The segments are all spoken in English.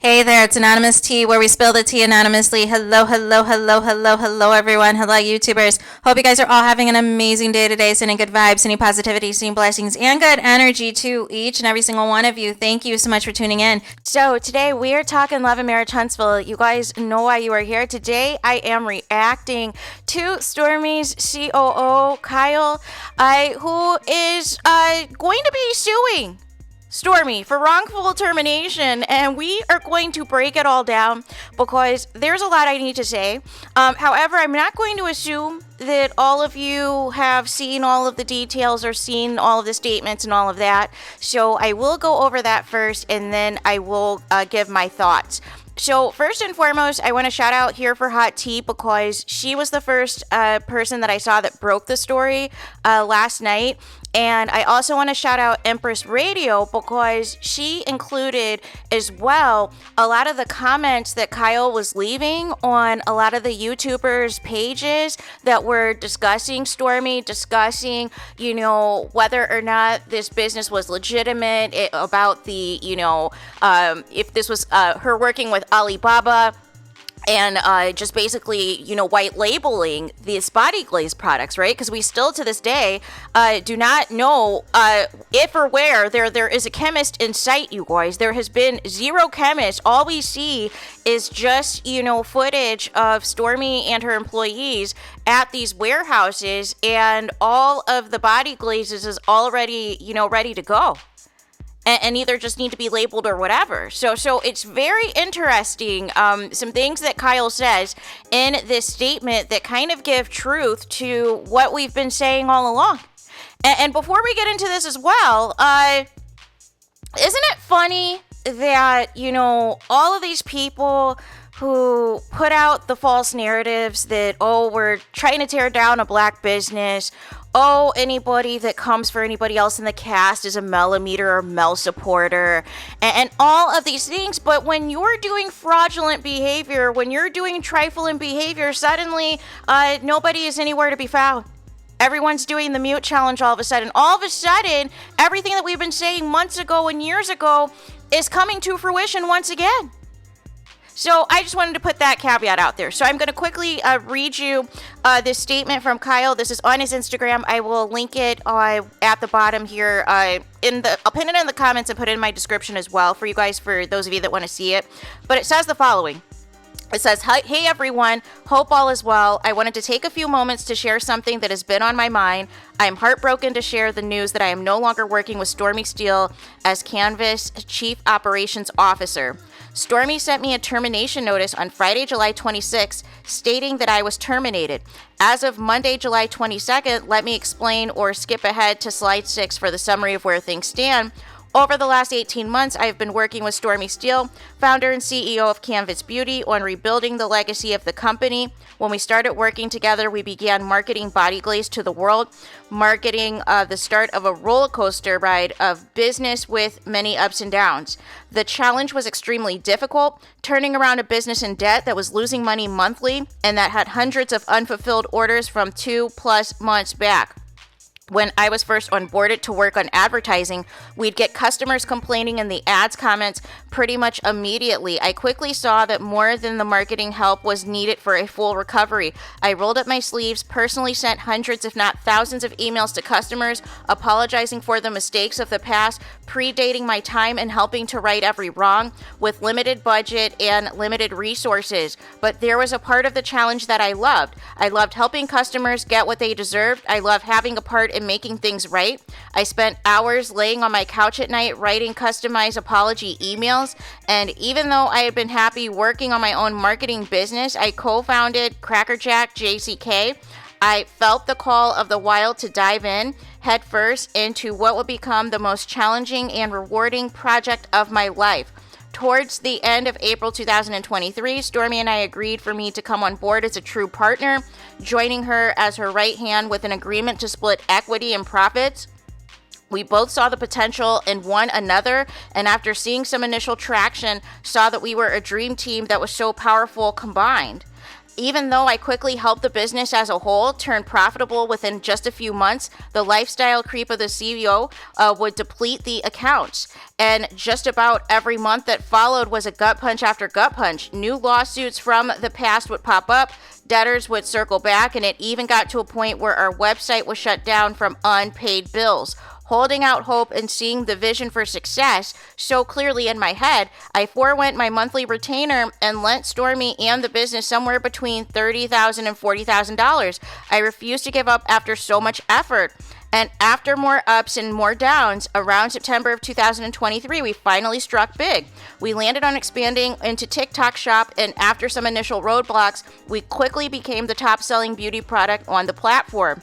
Hey there, it's Anonymous Tea, where we spill the tea anonymously. Hello, hello, hello, hello, hello, everyone. Hello, YouTubers. Hope you guys are all having an amazing day today, sending good vibes, sending positivity, sending blessings, and good energy to each and every single one of you. Thank you so much for tuning in. So today we are talking love and marriage Huntsville. You guys know why you are here. Today I am reacting to STORMI's COO, Kyle, who is going to be suing STORMI for wrongful termination, and we are going to break it all down because there's a lot I need to say. However, I'm not going to assume that all of you have seen all of the details or seen all of the statements and all of that. So I will go over that first, and then I will give my thoughts. So first and foremost, I want to shout out here for Hot Tea because she was the first person that I saw that broke the story last night. And I also want to shout out Empress Radio because she included as well a lot of the comments that Kyle was leaving on a lot of the YouTubers' pages that were discussing STORMI, discussing, whether or not this business was legitimate, about the, if this was her working with Alibaba. And just basically, white labeling these body glaze products, right? Because we still, to this day, do not know if or where there is a chemist in sight, you guys. There has been zero chemists. All we see is just, footage of STORMI and her employees at these warehouses, and all of the body glazes is already, ready to go. And either just need to be labeled or whatever. So it's very interesting. Some things that Kyle says in this statement that kind of give truth to what we've been saying all along. And before we get into this as well, isn't it funny that, all of these people who put out the false narratives that, we're trying to tear down a black business, anybody that comes for anybody else in the cast is a millimeter or Mel supporter, and all of these things. But when you're doing fraudulent behavior, when you're doing trifling behavior, suddenly nobody is anywhere to be found. Everyone's doing the mute challenge all of a sudden. All of a sudden, everything that we've been saying months ago and years ago is coming to fruition once again. So I just wanted to put that caveat out there. So I'm going to quickly read you this statement from Kyle. This is on his Instagram. I will link it at the bottom here. I'll pin it in the comments and put it in my description as well for you guys, for those of you that want to see it. But it says the following. It says, "Hey everyone, hope all is well. I wanted to take a few moments to share something that has been on my mind. I am heartbroken to share the news that I am no longer working with STORMI Steel as Canvas Chief Operations Officer. STORMI sent me a termination notice on Friday, July 26th, stating that I was terminated. As of Monday, July 22nd, let me explain or skip ahead to slide 6 for the summary of where things stand. Over the last 18 months, I have been working with STORMI Steel, founder and CEO of Canvas Beauty, on rebuilding the legacy of the company. When we started working together, we began marketing body glaze to the world, marketing the start of a roller coaster ride of business with many ups and downs. The challenge was extremely difficult, turning around a business in debt that was losing money monthly and that had hundreds of unfulfilled orders from 2+ months back. When I was first onboarded to work on advertising, we'd get customers complaining in the ads comments pretty much immediately. I quickly saw that more than the marketing help was needed for a full recovery. I rolled up my sleeves, personally sent hundreds if not thousands of emails to customers, apologizing for the mistakes of the past, predating my time and helping to right every wrong with limited budget and limited resources. But there was a part of the challenge that I loved. I loved helping customers get what they deserved. I loved having a part in making things right. I spent hours laying on my couch at night writing customized apology emails, and even though I had been happy working on my own marketing business, I co-founded Crackerjack JCK. I felt the call of the wild to dive in headfirst into what would become the most challenging and rewarding project of my life. Towards the end of April 2023, STORMI and I agreed for me to come on board as a true partner, joining her as her right hand with an agreement to split equity and profits. We both saw the potential in one another, and after seeing some initial traction, saw that we were a dream team that was so powerful combined. Even though I quickly helped the business as a whole turn profitable within just a few months, the lifestyle creep of the CEO would deplete the accounts. And just about every month that followed was a gut punch after gut punch. New lawsuits from the past would pop up, debtors would circle back, and it even got to a point where our website was shut down from unpaid bills. Holding out hope and seeing the vision for success so clearly in my head, I forewent my monthly retainer and lent STORMI and the business somewhere between $30,000 and $40,000. I refused to give up after so much effort. And after more ups and more downs, around September of 2023, we finally struck big. We landed on expanding into TikTok Shop, and after some initial roadblocks, we quickly became the top-selling beauty product on the platform.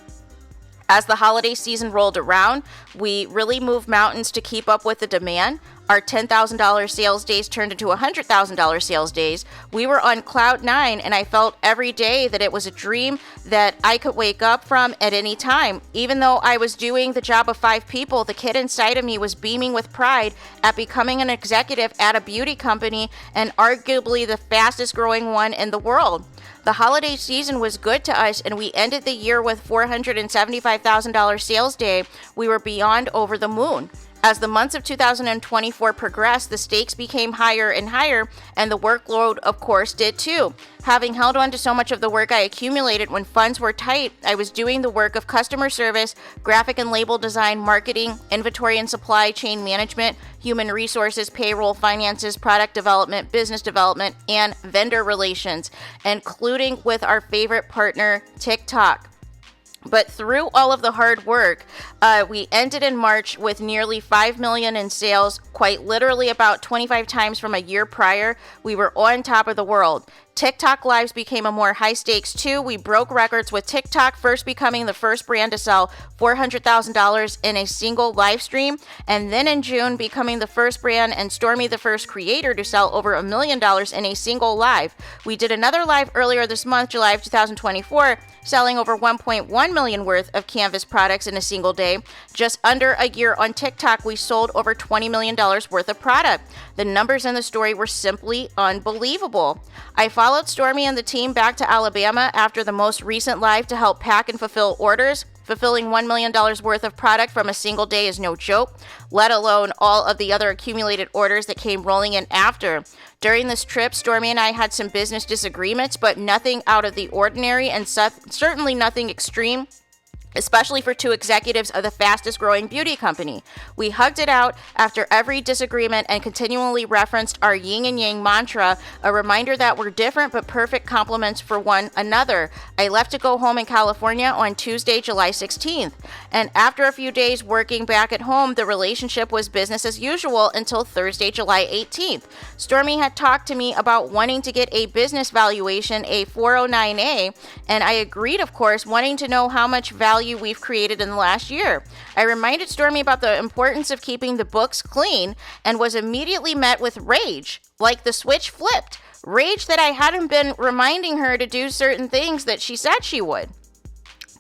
As the holiday season rolled around, we really moved mountains to keep up with the demand. Our $10,000 sales days turned into $100,000 sales days. We were on cloud nine, and I felt every day that it was a dream that I could wake up from at any time. Even though I was doing the job of 5 people, the kid inside of me was beaming with pride at becoming an executive at a beauty company and arguably the fastest growing one in the world. The holiday season was good to us, and we ended the year with $475,000 sales day. We were beyond over the moon. As the months of 2024 progressed, the stakes became higher and higher, and the workload, of course, did too. Having held on to so much of the work I accumulated when funds were tight, I was doing the work of customer service, graphic and label design, marketing, inventory and supply chain management, human resources, payroll, finances, product development, business development, and vendor relations, including with our favorite partner, TikTok. But through all of the hard work, we ended in March with nearly $5 million in sales, quite literally about 25 times from a year prior. We were on top of the world. TikTok lives became a more high stakes too. We broke records with TikTok first becoming the first brand to sell $400,000 in a single live stream, and then in June becoming the first brand and STORMI the first creator to sell over $1 million in a single live. We did another live earlier this month, July of 2024, selling over 1.1 million worth of Canvas products in a single day. Just under a year on TikTok, we sold over $20 million worth of product. The numbers in the story were simply unbelievable. I followed STORMI and the team back to Alabama after the most recent live to help pack and fulfill orders. Fulfilling $1 million worth of product from a single day is no joke, let alone all of the other accumulated orders that came rolling in after. During this trip, STORMI and I had some business disagreements, but nothing out of the ordinary and certainly nothing extreme, especially for 2 executives of the fastest growing beauty company. We hugged it out after every disagreement and continually referenced our yin and yang mantra, a reminder that we're different but perfect complements for one another. I left to go home in California on Tuesday, July 16th. And after a few days working back at home, the relationship was business as usual until Thursday, July 18th. STORMI had talked to me about wanting to get a business valuation, a 409A, and I agreed, of course, wanting to know how much value we've created in the last year. I reminded STORMI about the importance of keeping the books clean and was immediately met with rage, like the switch flipped. Rage that I hadn't been reminding her to do certain things that she said she would.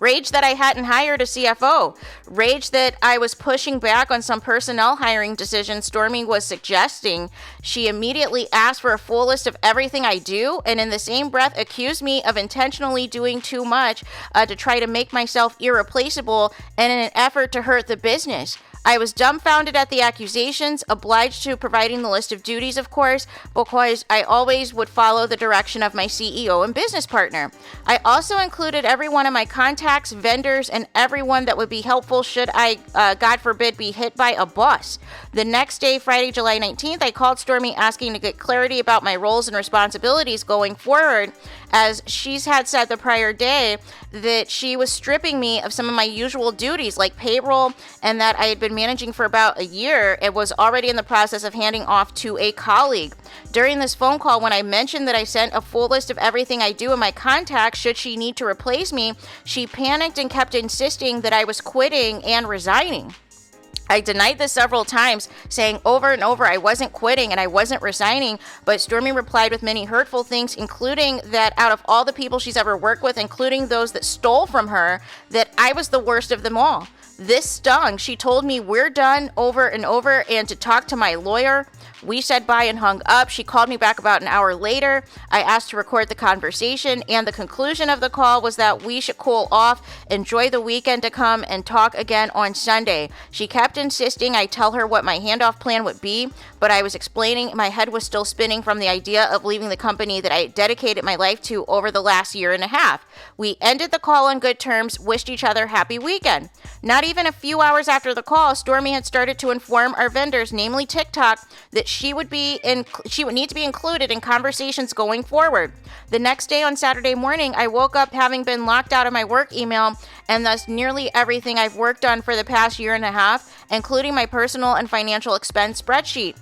Rage that I hadn't hired a CFO. Rage that I was pushing back on some personnel hiring decisions STORMI was suggesting. She immediately asked for a full list of everything I do, and in the same breath accused me of intentionally doing too much to try to make myself irreplaceable and in an effort to hurt the business. I was dumbfounded at the accusations, obliged to providing the list of duties, of course, because I always would follow the direction of my CEO and business partner. I also included every one of my contacts, vendors, and everyone that would be helpful should I, God forbid, be hit by a bus. The next day, Friday, July 19th, I called STORMI asking to get clarity about my roles and responsibilities going forward, as she's had said the prior day that she was stripping me of some of my usual duties like payroll, and that I had been managing for about a year. It was already in the process of handing off to a colleague. During this phone call, when I mentioned that I sent a full list of everything I do in my contacts should she need to replace me, she panicked and kept insisting that I was quitting and resigning. I denied this several times, saying over and over I wasn't quitting and I wasn't resigning, but STORMI replied with many hurtful things, including that out of all the people she's ever worked with, including those that stole from her, that I was the worst of them all. This stung. She told me we're done over and over and to talk to my lawyer. We said bye and hung up. She called me back about an hour later. I asked to record the conversation, and the conclusion of the call was that we should cool off, enjoy the weekend to come, and talk again on Sunday. She kept insisting I tell her what my handoff plan would be, but I was explaining my head was still spinning from the idea of leaving the company that I dedicated my life to over the last year and a half. We ended the call on good terms, wished each other happy weekend. Not even a few hours after the call, Stormy had started to inform our vendors, namely TikTok, that she would need to be included in conversations going forward. The next day on Saturday morning, I woke up having been locked out of my work email and thus nearly everything I've worked on for the past year and a half, including my personal and financial expense spreadsheet.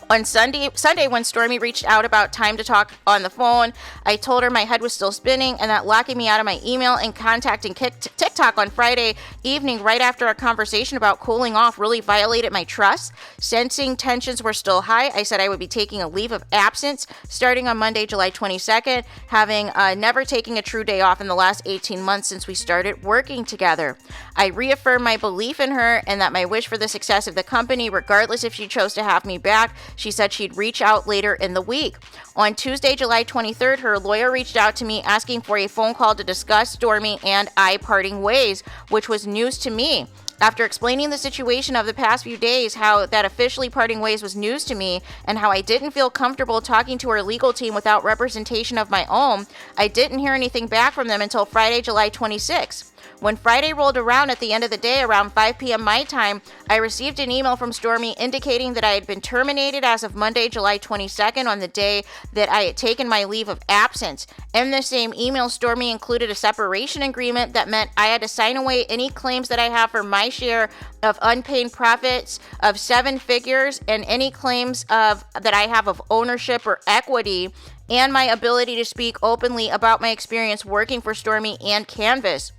On Sunday, when Stormy reached out about time to talk on the phone, I told her my head was still spinning and that locking me out of my email and contacting TikTok on Friday evening right after our conversation about cooling off really violated my trust. Sensing tensions were still high, I said I would be taking a leave of absence starting on Monday, July 22nd, having never taken a true day off in the last 18 months since we started working together. I reaffirmed my belief in her and that my wish for the success of the company, regardless if she chose to have me back. She said she'd reach out later in the week. On Tuesday, July 23rd, her lawyer reached out to me asking for a phone call to discuss Stormy and I parting ways, which was news to me. After explaining the situation of the past few days, how that officially parting ways was news to me, and how I didn't feel comfortable talking to her legal team without representation of my own, I didn't hear anything back from them until Friday, July 26th. When Friday rolled around at the end of the day, around 5 p.m. my time, I received an email from Stormy indicating that I had been terminated as of Monday, July 22nd, on the day that I had taken my leave of absence. In the same email, Stormy included a separation agreement that meant I had to sign away any claims that I have for my share of unpaid profits of 7 figures and any claims that I have of ownership or equity, and my ability to speak openly about my experience working for Stormy and Canvas.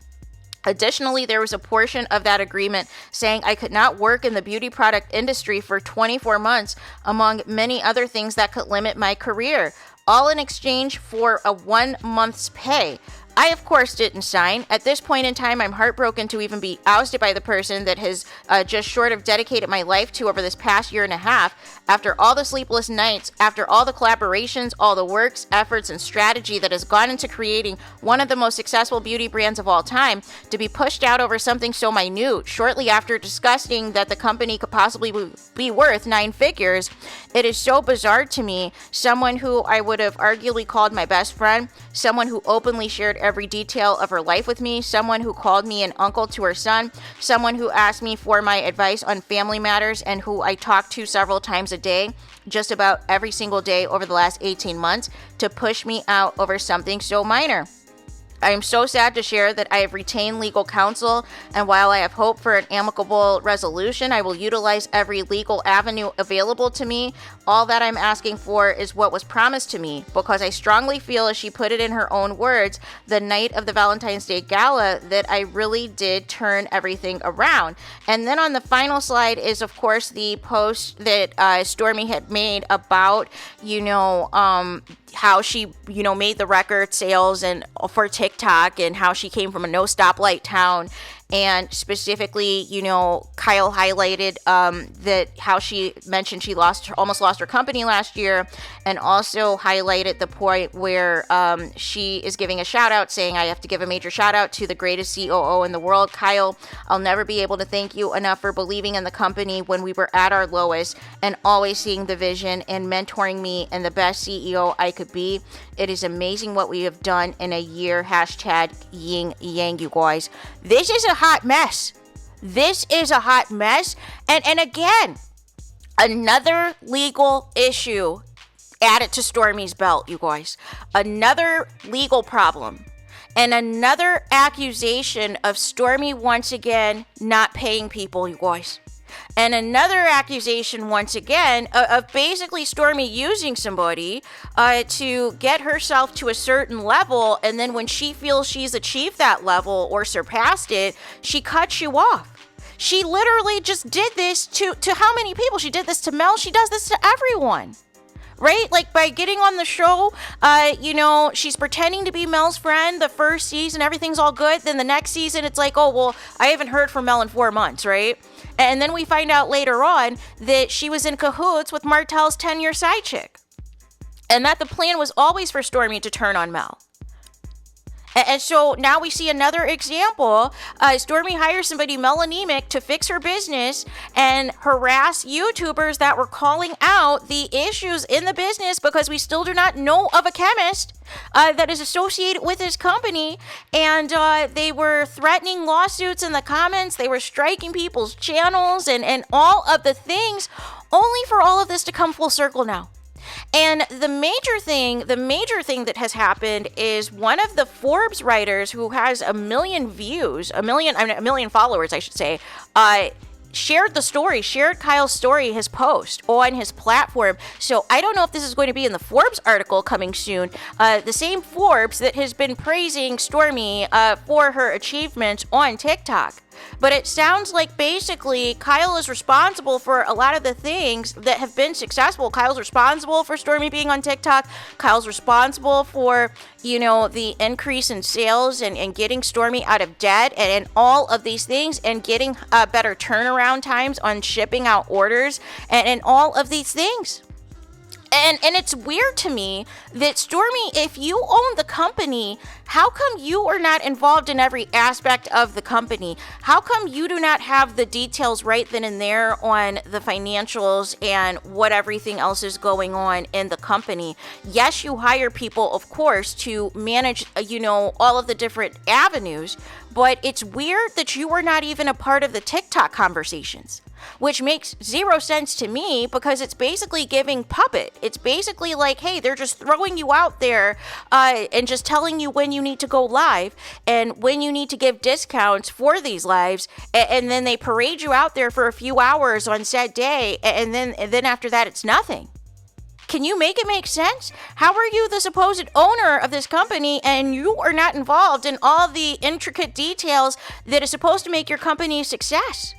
Additionally, there was a portion of that agreement saying I could not work in the beauty product industry for 24 months, among many other things that could limit my career, all in exchange for a 1 month's pay. I, of course, didn't sign. At this point in time, I'm heartbroken to even be ousted by the person that has just short of dedicated my life to over this past year and a half. After all the sleepless nights, after all the collaborations, all the works, efforts, and strategy that has gone into creating one of the most successful beauty brands of all time, to be pushed out over something so minute shortly after discussing that the company could possibly be worth 9 figures, it is so bizarre to me. Someone who I would have arguably called my best friend, someone who openly shared every detail of her life with me, someone who called me an uncle to her son, someone who asked me for my advice on family matters, and who I talked to several times a day, just about every single day over the last 18 months, to push me out over something so minor. I am so sad to share that I have retained legal counsel, and while I have hope for an amicable resolution, I will utilize every legal avenue available to me. All that I'm asking for is what was promised to me, because I strongly feel, as she put it in her own words, the night of the Valentine's Day Gala, that I really did turn everything around. And then on the final slide is, of course, the post that Stormy had made about, how she, made the record sales and for TikTok, and how she came from a no stoplight town. And specifically, Kyle highlighted that how she mentioned she almost lost her company last year, and also highlighted the point where she is giving a shout out, saying, I have to give a major shout out to the greatest COO in the world, Kyle. I'll never be able to thank you enough for believing in the company when we were at our lowest, and always seeing the vision and mentoring me and the best CEO I could be. It is amazing what we have done in a year. Hashtag yin yang, you guys. This is a hot mess. This is a hot mess. And again, another legal issue added to Stormy's belt, you guys. Another legal problem. And another accusation of Stormy once again not paying people, you guys. And another accusation, once again, of basically Stormy using somebody to get herself to a certain level, and then when she feels she's achieved that level or surpassed it, she cuts you off. She literally just did this to how many people? She did this to Mel. She does this to everyone. Right? Like, by getting on the show, she's pretending to be Mel's friend the first season, everything's all good. Then the next season, it's like, oh, well, I haven't heard from Mel in 4 months, right? And then we find out later on that she was in cahoots with Martell's 10-year side chick. And that the plan was always for STORMI to turn on Mel. And so now we see another example. STORMI hires somebody melanemic to fix her business and harass YouTubers that were calling out the issues in the business because we still do not know of a chemist that is associated with this company. And they were threatening lawsuits in the comments. They were striking people's channels and all of the things, only for all of this to come full circle now. And the major thing that has happened is one of the Forbes writers who has a million followers, I should say, shared Kyle's story, his post on his platform. So I don't know if this is going to be in the Forbes article coming soon. The same Forbes that has been praising STORMI for her achievements on TikTok. But it sounds like basically Kyle is responsible for a lot of the things that have been successful. Kyle's responsible for STORMI being on TikTok. Kyle's responsible for, the increase in sales and getting STORMI out of debt and all of these things and getting better turnaround times on shipping out orders and all of these things. And it's weird to me that STORMI, if you own the company, how come you are not involved in every aspect of the company? How come you do not have the details right then and there on the financials and what everything else is going on in the company? Yes, you hire people, of course, to manage, all of the different avenues, but it's weird that you were not even a part of the TikTok conversations. Which makes zero sense to me because it's basically giving puppet. It's basically like, hey, they're just throwing you out there and just telling you when you need to go live and when you need to give discounts for these lives. And then they parade you out there for a few hours on said day. And then after that, it's nothing. Can you make it make sense? How are you the supposed owner of this company and you are not involved in all the intricate details that is supposed to make your company a success?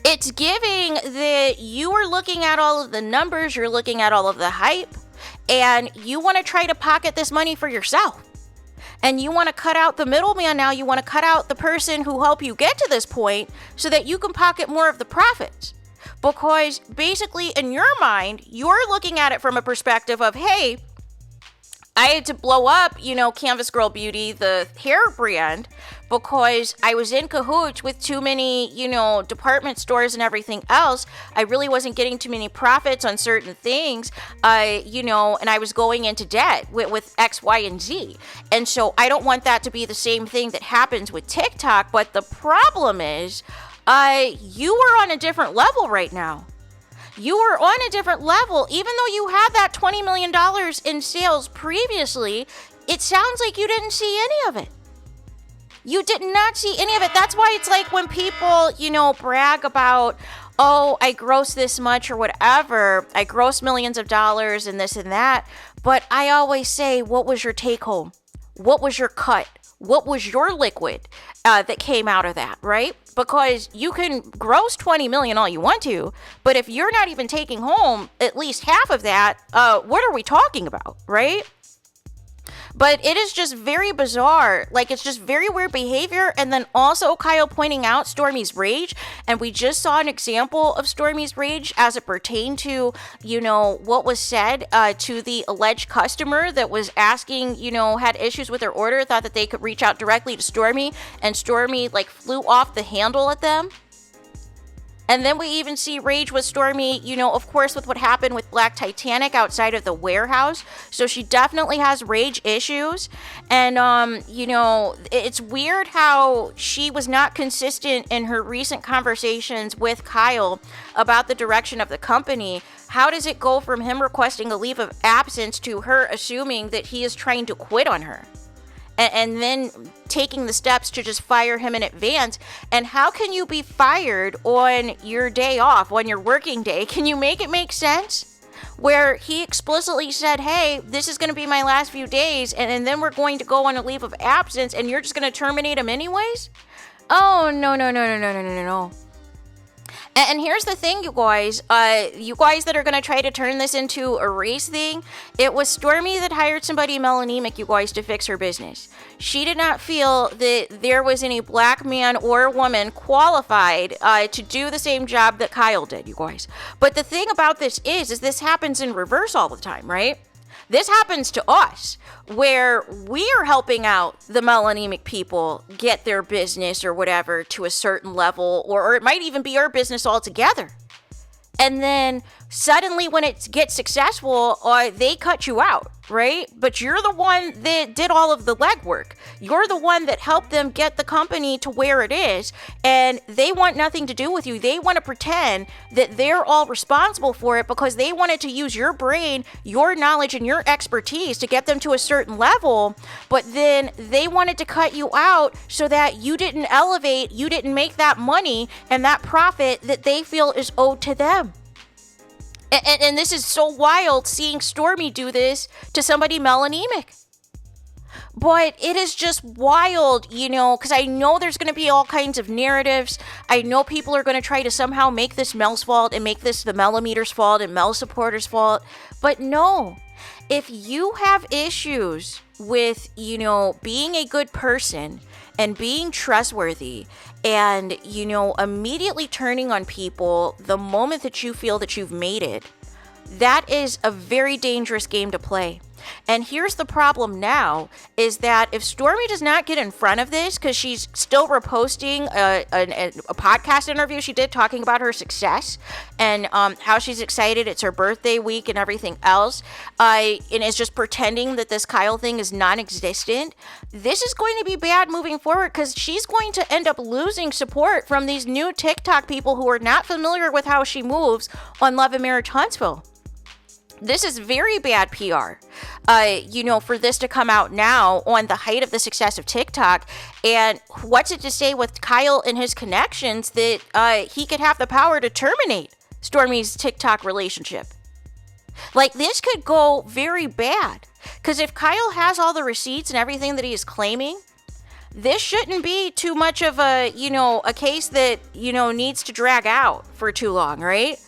It's giving that you are looking at all of the numbers, you're looking at all of the hype, and you want to try to pocket this money for yourself. And you want to cut out the middleman now, you want to cut out the person who helped you get to this point so that you can pocket more of the profits. Because basically in your mind, you're looking at it from a perspective of, hey, I had to blow up, Canvas Girl Beauty, the hair brand, because I was in cahoots with too many, department stores and everything else. I really wasn't getting too many profits on certain things, and I was going into debt with X, Y, and Z. And so I don't want that to be the same thing that happens with TikTok. But the problem is, you are on a different level right now. You are on a different level. Even though you had that $20 million in sales previously, it sounds like you didn't see any of it. You did not see any of it. That's why it's like when people, brag about, oh, I gross this much or whatever. I gross millions of dollars and this and that. But I always say, what was your take home? What was your cut? What was your liquid that came out of that, right? Because you can gross 20 million all you want to, but if you're not even taking home at least half of that, what are we talking about, right? But it is just very bizarre. Like, it's just very weird behavior. And then also Kyle pointing out STORMI's rage. And we just saw an example of STORMI's rage as it pertained to, what was said to the alleged customer that was asking, had issues with their order, thought that they could reach out directly to STORMI. And STORMI, flew off the handle at them. And then we even see rage with STORMI, of course, with what happened with Black Titanic outside of the warehouse. So she definitely has rage issues. And, it's weird how she was not consistent in her recent conversations with Kyle about the direction of the company. How does it go from him requesting a leave of absence to her assuming that he is trying to quit on her? And then taking the steps to just fire him in advance. And how can you be fired on your day off, on your working day? Can you make it make sense? Where he explicitly said, hey, this is going to be my last few days, and then we're going to go on a leave of absence, and you're just going to terminate him anyways? Oh, no. And here's the thing, you guys that are going to try to turn this into a race thing, it was Stormy that hired somebody melanemic, you guys, to fix her business. She did not feel that there was any black man or woman qualified to do the same job that Kyle did, you guys. But the thing about this is this happens in reverse all the time, right? This happens to us, where we are helping out the melanemic people get their business or whatever to a certain level, or it might even be our business altogether. And then suddenly when it gets successful, they cut you out, right? But you're the one that did all of the legwork. You're the one that helped them get the company to where it is, and they want nothing to do with you. They want to pretend that they're all responsible for it because they wanted to use your brain, your knowledge, and your expertise to get them to a certain level, but then they wanted to cut you out so that you didn't elevate, you didn't make that money and that profit that they feel is owed to them. And this is so wild, seeing Stormy do this to somebody melanemic. But it is just wild, because I know there's going to be all kinds of narratives. I know people are going to try to somehow make this Mel's fault and make this the Melameters' fault and Mel supporters' fault. But no, if you have issues with, being a good person and being trustworthy and, immediately turning on people the moment that you feel that you've made it, that is a very dangerous game to play. And here's the problem now, is that if Stormy does not get in front of this, because she's still reposting a podcast interview she did talking about her success and how she's excited, it's her birthday week and everything else, and is just pretending that this Kyle thing is non-existent, this is going to be bad moving forward, because she's going to end up losing support from these new TikTok people who are not familiar with how she moves on Love and Marriage Huntsville. This is very bad PR, for this to come out now on the height of the success of TikTok. And what's it to say with Kyle and his connections that he could have the power to terminate Stormy's TikTok relationship? Like, this could go very bad, because if Kyle has all the receipts and everything that he is claiming, this shouldn't be too much of a case that, needs to drag out for too long, right?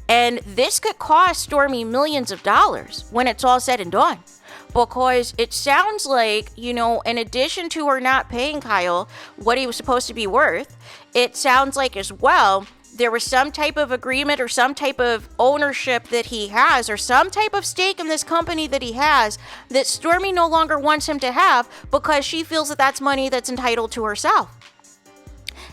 And this could cost Stormy millions of dollars when it's all said and done. Because it sounds like, in addition to her not paying Kyle what he was supposed to be worth, it sounds like as well there was some type of agreement or some type of ownership that he has or some type of stake in this company that he has that Stormy no longer wants him to have because she feels that that's money that's entitled to herself.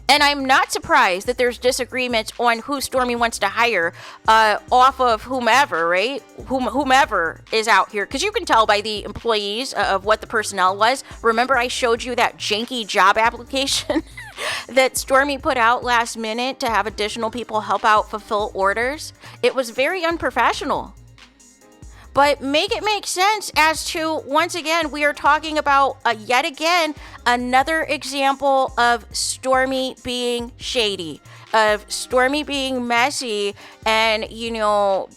And I'm not surprised that there's disagreements on who Stormy wants to hire off of whomever, right? Whomever is out here. Because you can tell by the employees of what the personnel was. Remember, I showed you that janky job application that Stormy put out last minute to have additional people help out fulfill orders? It was very unprofessional. But make it make sense as to, once again, we are talking about, yet again, another example of Stormy being shady, of Stormy being messy, and,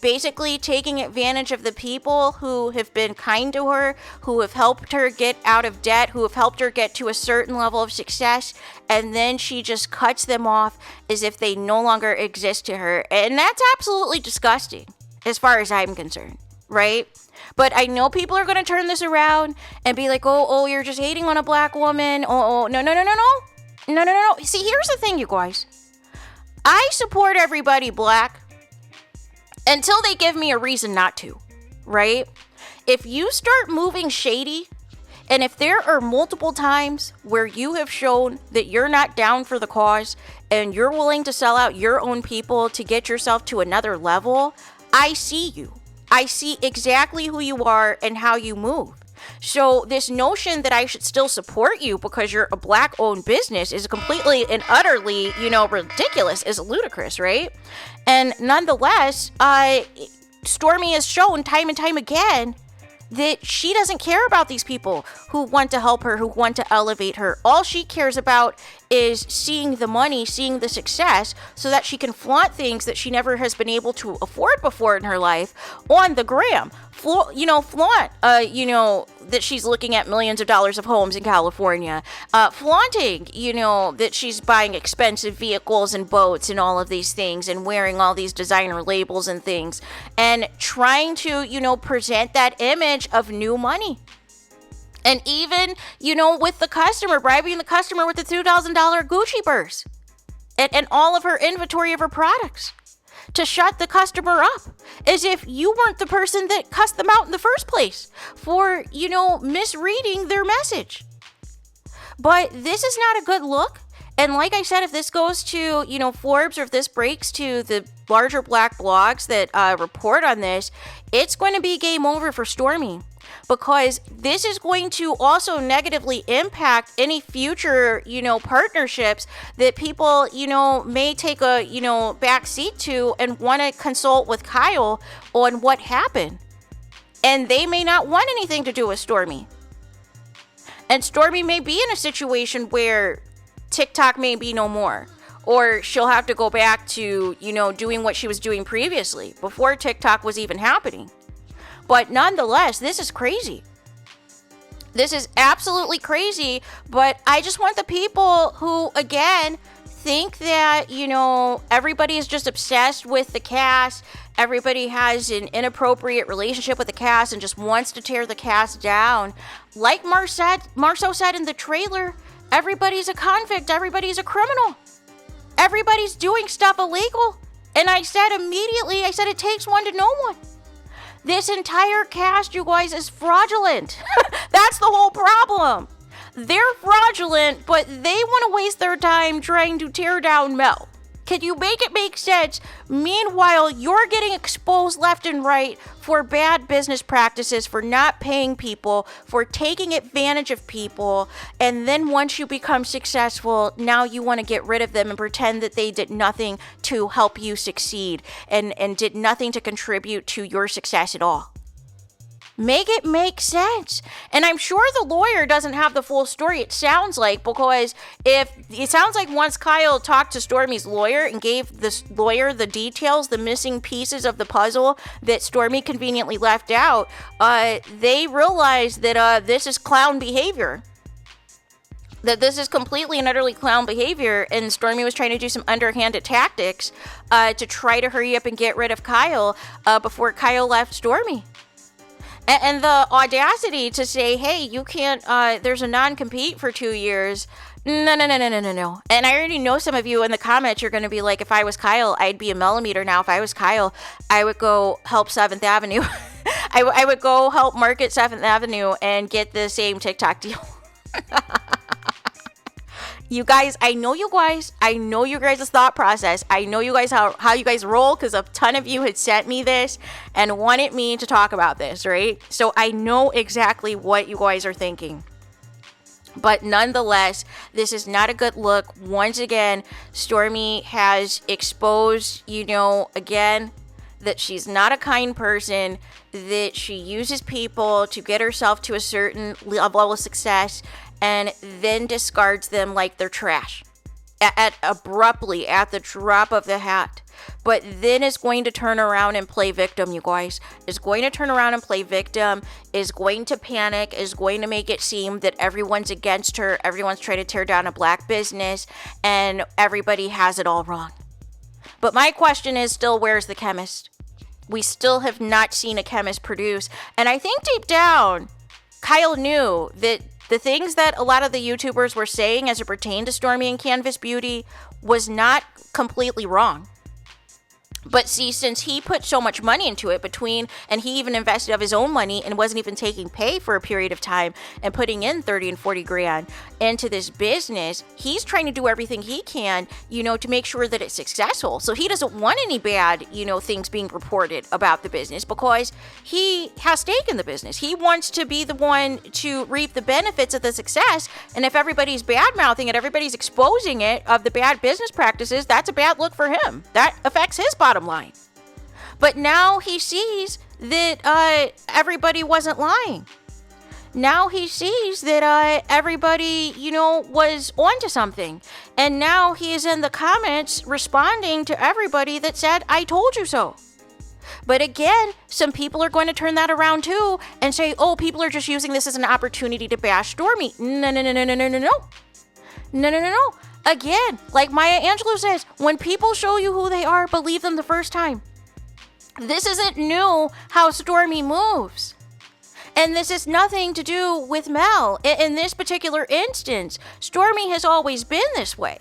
basically taking advantage of the people who have been kind to her, who have helped her get out of debt, who have helped her get to a certain level of success, and then she just cuts them off as if they no longer exist to her. And that's absolutely disgusting, as far as I'm concerned. Right? But I know people are going to turn this around and be like, oh, you're just hating on a black woman. No. See, here's the thing, you guys. I support everybody black until they give me a reason not to, right? If you start moving shady, and if there are multiple times where you have shown that you're not down for the cause and you're willing to sell out your own people to get yourself to another level, I see you. I see exactly who you are and how you move. So this notion that I should still support you because you're a black-owned business is completely and utterly, ridiculous, is ludicrous, right? And nonetheless, Stormy has shown time and time again that she doesn't care about these people who want to help her, who want to elevate her. All she cares about is seeing the money, seeing the success, so that she can flaunt things that she never has been able to afford before in her life on the gram flaunt, that she's looking at millions of dollars of homes in California, flaunting, that she's buying expensive vehicles and boats and all of these things and wearing all these designer labels and things and trying to, present that image of new money. And even, with the customer, bribing the customer with the $2,000 Gucci purse and all of her inventory of her products to shut the customer up, as if you weren't the person that cussed them out in the first place for, misreading their message. But this is not a good look. And like I said, if this goes to, Forbes, or if this breaks to the larger black blogs that report on this, it's going to be game over for STORMI. Because this is going to also negatively impact any future, partnerships that people, may take a, back seat to and want to consult with Kyle on what happened. And they may not want anything to do with STORMI. And STORMI may be in a situation where TikTok may be no more. Or she'll have to go back to, doing what she was doing previously before TikTok was even happening. But nonetheless, this is crazy. This is absolutely crazy. But I just want the people who, again, think that, everybody is just obsessed with the cast. Everybody has an inappropriate relationship with the cast and just wants to tear the cast down. Like Marceau said in the trailer, everybody's a convict. Everybody's a criminal. Everybody's doing stuff illegal. And I said immediately, it takes one to know one. This entire cast, you guys, is fraudulent. That's the whole problem. They're fraudulent, but they want to waste their time trying to tear down Mel. Can you make it make sense? Meanwhile, you're getting exposed left and right for bad business practices, for not paying people, for taking advantage of people. And then once you become successful, now you want to get rid of them and pretend that they did nothing to help you succeed and did nothing to contribute to your success at all. Make it make sense. And I'm sure the lawyer doesn't have the full story, it sounds like, because it sounds like once Kyle talked to STORMI's lawyer and gave this lawyer the details, the missing pieces of the puzzle that STORMI conveniently left out, they realized that this is clown behavior. That this is completely and utterly clown behavior, and STORMI was trying to do some underhanded tactics to try to hurry up and get rid of Kyle before Kyle left STORMI. And the audacity to say, hey, you can't, there's a non-compete for 2 years. No. And I already know some of you in the comments, you're going to be like, if I was Kyle, I'd be a millimeter now. If I was Kyle, I would go help 7th Avenue. I would go help market 7th Avenue and get the same TikTok deal. You guys, I know you guys' thought process. I know you guys, how you guys roll, because a ton of you had sent me this and wanted me to talk about this, right? So I know exactly what you guys are thinking. But nonetheless, this is not a good look. Once again, STORMI has exposed, again, that she's not a kind person, that she uses people to get herself to a certain level of success and then discards them like they're trash abruptly at the drop of the hat. But then is going to turn around and play victim, you guys. Is going to turn around and play victim, is going to panic, is going to make it seem that everyone's against her, everyone's trying to tear down a black business, and everybody has it all wrong. But my question is still, where's the chemist? We still have not seen a chemist produce. And I think deep down, Kyle knew that the things that a lot of the YouTubers were saying as it pertained to STORMI and Canvas Beauty was not completely wrong. But see, since he put so much money into it and he even invested of his own money and wasn't even taking pay for a period of time and putting in 30 and 40 grand into this business, he's trying to do everything he can, to make sure that it's successful. So he doesn't want any bad, things being reported about the business because he has stake in the business. He wants to be the one to reap the benefits of the success. And if everybody's bad mouthing it, everybody's exposing it of the bad business practices, that's a bad look for him. That affects his bottom line. But now he sees that everybody wasn't lying. Now he sees that everybody, was onto something. And now he is in the comments responding to everybody that said, I told you so. But again, some people are going to turn that around too and say, oh, people are just using this as an opportunity to bash Stormi. No, no, no, no, no, no, no, no. No, no, no, no. Again, like Maya Angelou says, when people show you who they are, believe them the first time. This isn't new how Stormi moves. And this has nothing to do with Mel. In this particular instance, Stormi has always been this way.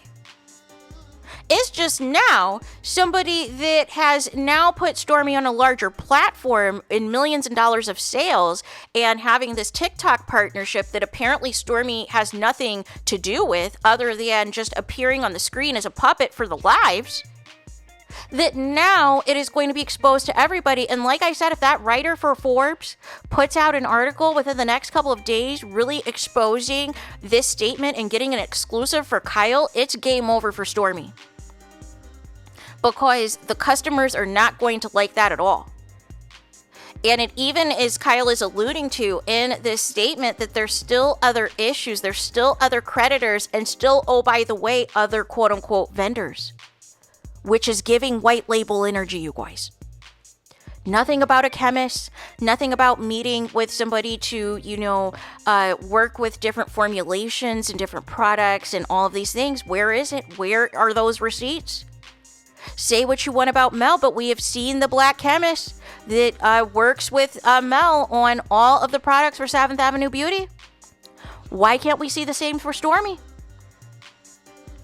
It's just now somebody that has now put Stormi on a larger platform in millions of dollars of sales and having this TikTok partnership that apparently Stormi has nothing to do with other than just appearing on the screen as a puppet for the lives, that now it is going to be exposed to everybody. And like I said, if that writer for Forbes puts out an article within the next couple of days really exposing this statement and getting an exclusive for Kyle, it's game over for Stormi. Because the customers are not going to like that at all. And it even, as Kyle is alluding to in this statement, that there's still other issues, there's still other creditors, and still, oh, by the way, other quote-unquote vendors. Which is giving white label energy, you guys. Nothing about a chemist, nothing about meeting with somebody to, work with different formulations and different products and all of these things. Where is it? Where are those receipts? Say what you want about Mel, but we have seen the black chemist that works with Mel on all of the products for 7th Avenue Beauty. Why can't we see the same for Stormi?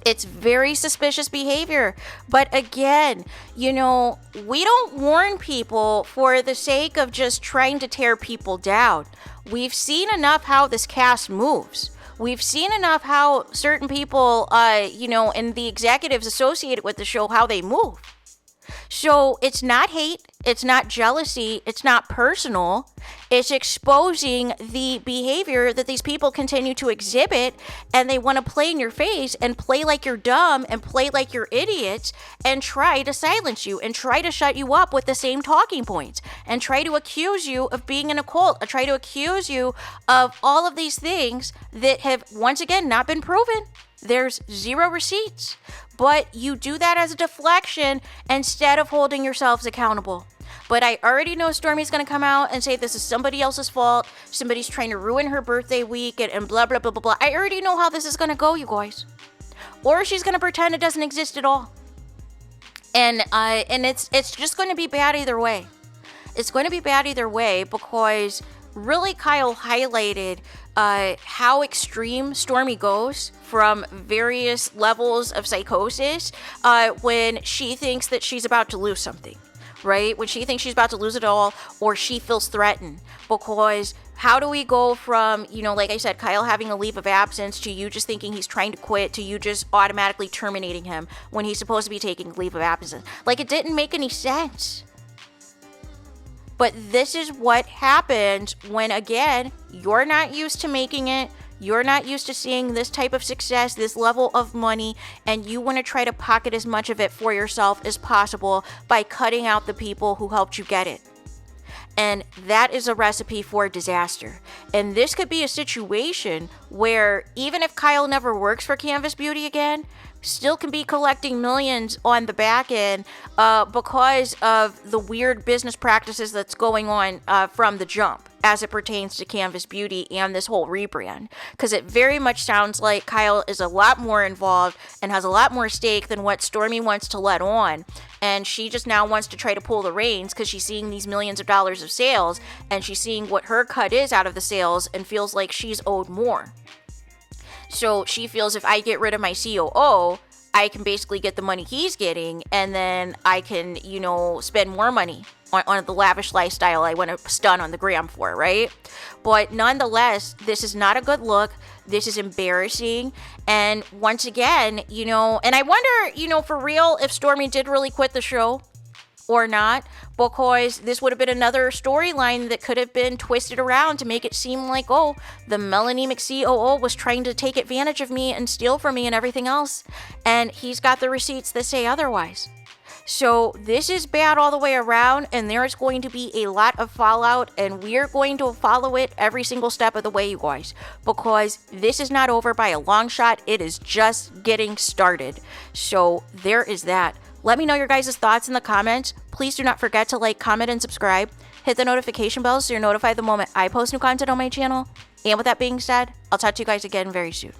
It's very suspicious behavior. But again, we don't warn people for the sake of just trying to tear people down. We've seen enough how this cast moves. We've seen enough how certain people, and the executives associated with the show, how they move. So it's not hate, it's not jealousy, it's not personal. It's exposing the behavior that these people continue to exhibit, and they want to play in your face and play like you're dumb and play like you're idiots and try to silence you and try to shut you up with the same talking points and try to accuse you of being in a cult, or try to accuse you of all of these things that have once again not been proven. There's zero receipts, but you do that as a deflection instead of holding yourselves accountable. But I already know Stormi's going to come out and say this is somebody else's fault. Somebody's trying to ruin her birthday week and blah, blah, blah, blah, blah. I already know how this is going to go, you guys. Or she's going to pretend it doesn't exist at all. And it's just going to be bad either way. It's going to be bad either way because really Kyle highlighted how extreme Stormi goes from various levels of psychosis when she thinks that she's about to lose something, right? When she thinks she's about to lose it all, or she feels threatened. Because how do we go from, like I said, Kyle having a leave of absence to you just thinking he's trying to quit to you just automatically terminating him when he's supposed to be taking leave of absence? Like, it didn't make any sense. But this is what happens when, again, you're not used to making it. You're not used to seeing this type of success, this level of money, and you want to try to pocket as much of it for yourself as possible by cutting out the people who helped you get it. And that is a recipe for disaster. And this could be a situation where even if Kyle never works for Canvas Beauty again, still can be collecting millions on the back end because of the weird business practices that's going on from the jump as it pertains to Canvas Beauty and this whole rebrand. Because it very much sounds like Kyle is a lot more involved and has a lot more stake than what Stormi wants to let on. And she just now wants to try to pull the reins because she's seeing these millions of dollars of sales and she's seeing what her cut is out of the sales and feels like she's owed more. So she feels if I get rid of my COO, I can basically get the money he's getting, and then I can, spend more money on the lavish lifestyle I want to stun on the gram for, right? But nonetheless, this is not a good look. This is embarrassing. And once again, and I wonder, for real, if Stormi did really quit the show or not, because this would have been another storyline that could have been twisted around to make it seem like, oh, the melanemic COO was trying to take advantage of me and steal from me and everything else, and he's got the receipts that say otherwise. So this is bad all the way around, and there's going to be a lot of fallout, and we're going to follow it every single step of the way, you guys, because this is not over by a long shot. It is just getting started. So there is that. Let me know your guys' thoughts in the comments. Please do not forget to like, comment, and subscribe. Hit the notification bell so you're notified the moment I post new content on my channel. And with that being said, I'll talk to you guys again very soon.